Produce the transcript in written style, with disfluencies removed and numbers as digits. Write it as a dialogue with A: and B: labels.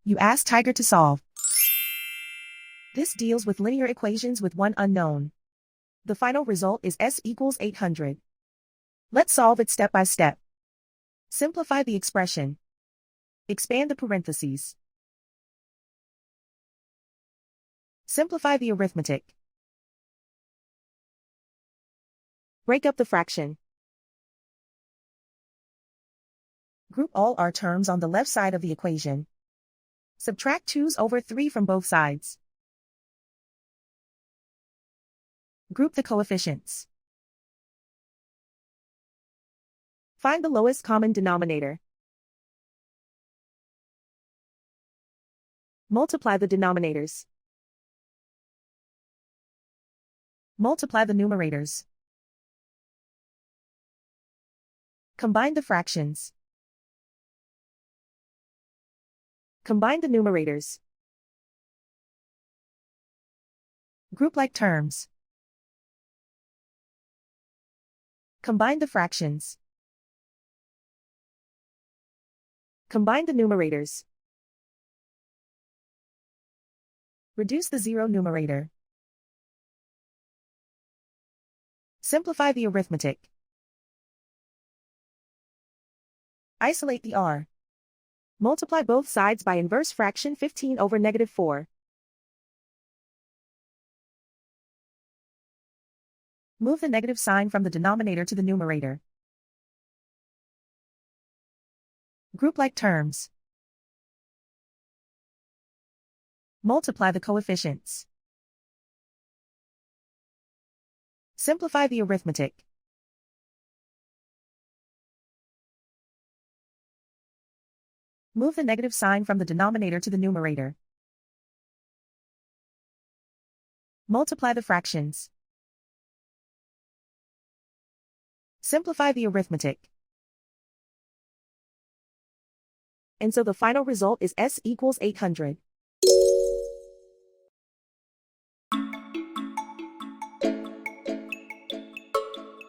A: You ask Tiger to solve. This deals with linear equations with one unknown. The final result is s equals 800. Let's solve it step by step. Simplify the expression. Expand the parentheses. Simplify the arithmetic. Break up the fraction. Group all our terms on the left side of the equation. Subtract 2/3 from both sides. Group the coefficients. Find the lowest common denominator. Multiply the denominators. Multiply the numerators. Combine the fractions. Combine the numerators. Group like terms. Combine the fractions. Combine the numerators. Reduce the zero numerator. Simplify the arithmetic. Isolate the r. Multiply both sides by inverse fraction 15/-4. Move the negative sign from the denominator to the numerator. Group like terms. Multiply the coefficients. Simplify the arithmetic. Move the negative sign from the denominator to the numerator. Multiply the fractions. Simplify the arithmetic. And so the final result is s equals 800.